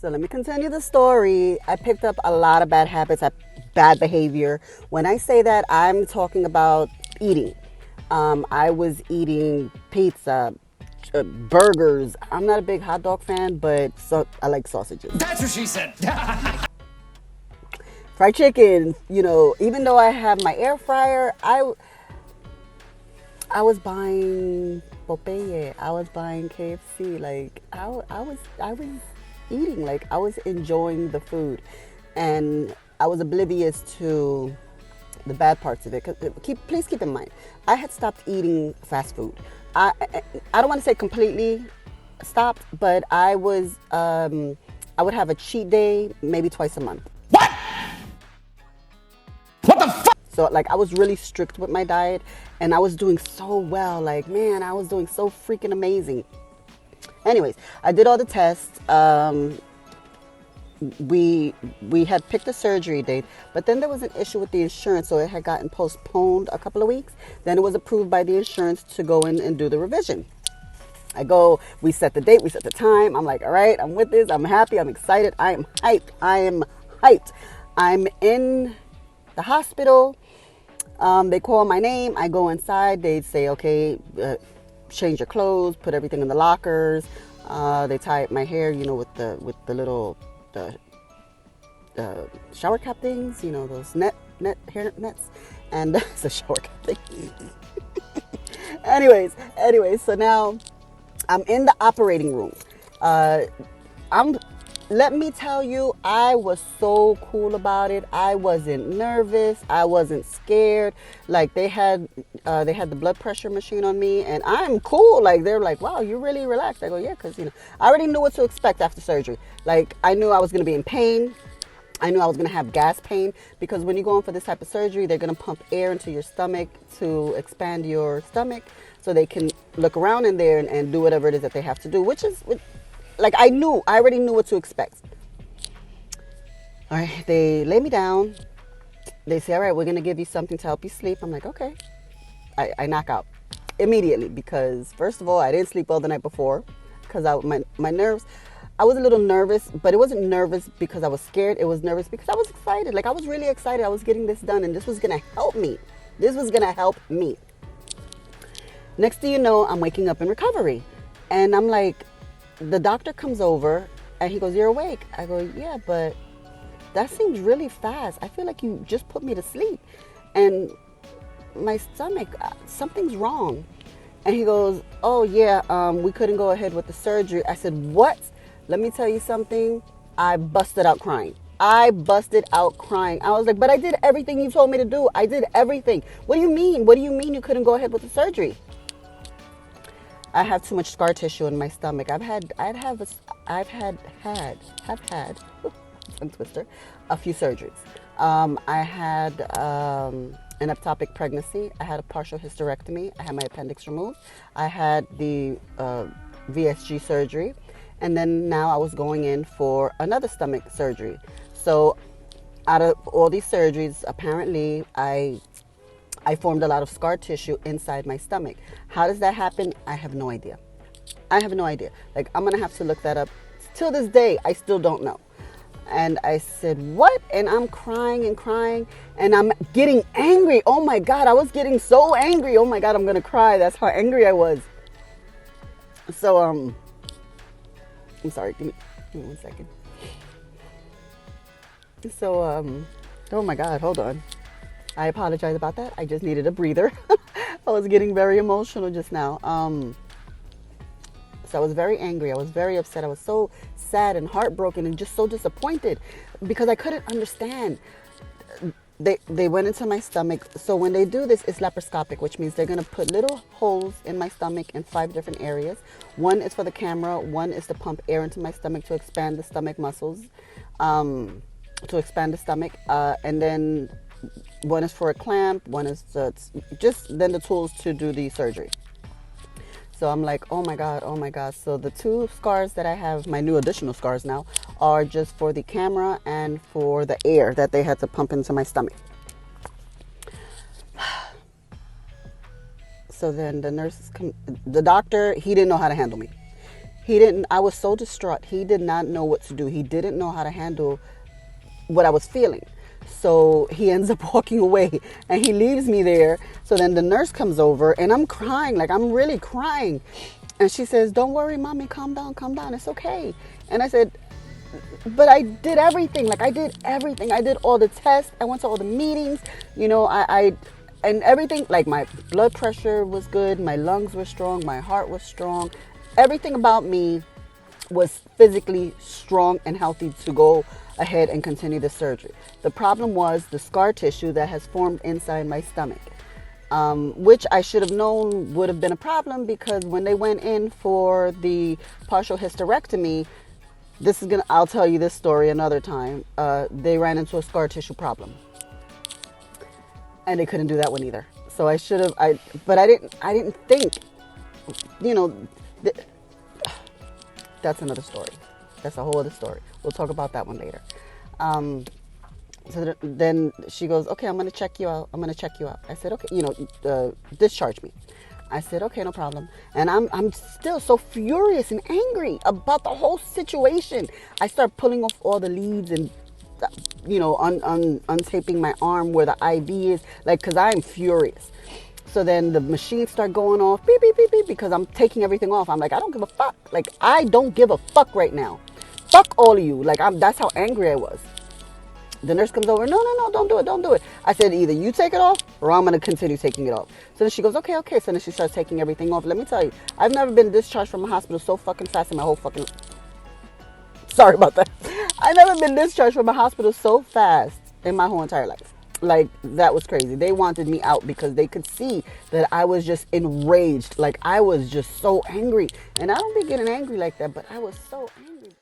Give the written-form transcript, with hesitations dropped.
So let me continue the story. I picked up a lot of bad habits, bad behavior. When I say that, I'm talking about eating. I was eating pizza, burgers. I'm not a big hot dog fan, but I like sausages. That's what she said. Fried chicken, even though I have my air fryer, I was buying Popeye. I was buying KFC. Like I was eating. Like I was enjoying the food, and I was oblivious to the bad parts of it. Please keep in mind, I had stopped eating fast food. I don't want to say completely stopped, but I would have a cheat day maybe twice a month. What? What the fuck? So like I was really strict with my diet, and I was doing so well. Like man, I was doing so freaking amazing. Anyways, I did all the tests. We had picked a surgery date, but then there was an issue with the insurance, so it had gotten postponed a couple of weeks. Then it was approved by the insurance to go in and do the revision. We set the date, we set the time. I'm like, all right, I'm with this. I'm happy. I'm excited. I am hyped. I'm in the hospital. They call my name. I go inside. They say, okay, change your clothes, put everything in the lockers. They tie up my hair, with the little shower cap things, those hair nets, and it's a shower cap thing. anyways, so now I'm in the operating room. Let me tell you, I was so cool about it. I wasn't nervous. I wasn't scared. Like they had the blood pressure machine on me, and I'm cool. Like they're like, wow, you're really relaxed. I go, yeah, because I already knew what to expect after surgery. Like I knew I was gonna be in pain. I knew I was gonna have gas pain, because when you go in for this type of surgery, they're gonna pump air into your stomach to expand your stomach, so they can look around in there and do whatever it is that they have to do, which is. Like I already knew what to expect. All right, they lay me down. They say, all right, we're going to give you something to help you sleep. I'm like, okay. I knock out immediately, because first of all, I didn't sleep well the night before, because my nerves, I was a little nervous, but it wasn't nervous because I was scared. It was nervous because I was excited. Like I was really excited. I was getting this done, and this was going to help me. Next thing you know, I'm waking up in recovery, and I'm like, the doctor comes over and he goes, you're awake. I go, yeah, but that seems really fast. I feel like you just put me to sleep. And my stomach, something's wrong. And he goes, oh yeah, we couldn't go ahead with the surgery. I said, what? Let me tell you something. I busted out crying. I was like, but I did everything you told me to do. I did everything. What do you mean? What do you mean you couldn't go ahead with the surgery? I have too much scar tissue in my stomach. I've had tongue twister, a few surgeries. I had an ectopic pregnancy. I had a partial hysterectomy. I had my appendix removed. I had the VSG surgery, and then now I was going in for another stomach surgery. So, out of all these surgeries, apparently I formed a lot of scar tissue inside my stomach. How does that happen? I have no idea. Like, I'm going to have to look that up. Till this day, I still don't know. And I said, what? And I'm crying, and I'm getting angry. Oh my God, I was getting so angry. Oh my God, I'm going to cry. That's how angry I was. So, I'm sorry. Give me 1 second. So, oh my God, hold on. I apologize about that. I just needed a breather. I was getting very emotional just now. So I was very angry. I was very upset. I was so sad and heartbroken and just so disappointed, because I couldn't understand. They went into my stomach. So when they do this, it's laparoscopic, which means they're going to put little holes in my stomach in 5 different areas. One is for the camera. One is to pump air into my stomach to expand the stomach muscles, and then one is for a clamp, one is just then the tools to do the surgery. So I'm like, oh my God. So the 2 scars that I have, my new additional scars now, are just for the camera and for the air that they had to pump into my stomach. So then the doctor, he didn't know how to handle me. He didn't, I was so distraught. He did not know what to do. He didn't know how to handle what I was feeling. So he ends up walking away and he leaves me there. So then the nurse comes over and I'm crying, like I'm really crying. And she says, "Don't worry, mommy, calm down, calm down. It's okay." And I said, "But I did everything. Like I did everything. I did all the tests. I went to all the meetings. You know, and everything. Like my blood pressure was good. My lungs were strong. My heart was strong. Everything about me was physically strong and healthy to go ahead and continue the surgery. The problem was the scar tissue that has formed inside my stomach, which I should have known would have been a problem because when they went in for the partial hysterectomy, I'll tell you this story another time. They ran into a scar tissue problem and they couldn't do that one either. So but I didn't think, you know, th- that's another story. That's a whole other story. We'll talk about that one later. So then she goes, "Okay, I'm going to check you out. I'm going to check you out." I said, "Okay, discharge me." I said, "Okay, no problem." And I'm still so furious and angry about the whole situation. I start pulling off all the leads and, untaping my arm where the IV is, like, because I'm furious. So then the machines start going off, beep, beep, beep, beep, because I'm taking everything off. I'm like, I don't give a fuck. Like, I don't give a fuck right now. Fuck all of you. Like, that's how angry I was. The nurse comes over, "No, no, no, don't do it, don't do it." I said, "Either you take it off or I'm going to continue taking it off." So then she goes, "Okay, okay." So then she starts taking everything off. Let me tell you, I've never been discharged from a hospital so fucking fast in my whole fucking... Sorry about that. I've never been discharged from a hospital so fast in my whole entire life. Like, that was crazy. They wanted me out because they could see that I was just enraged. Like, I was just so angry. And I don't be getting angry like that, but I was so angry.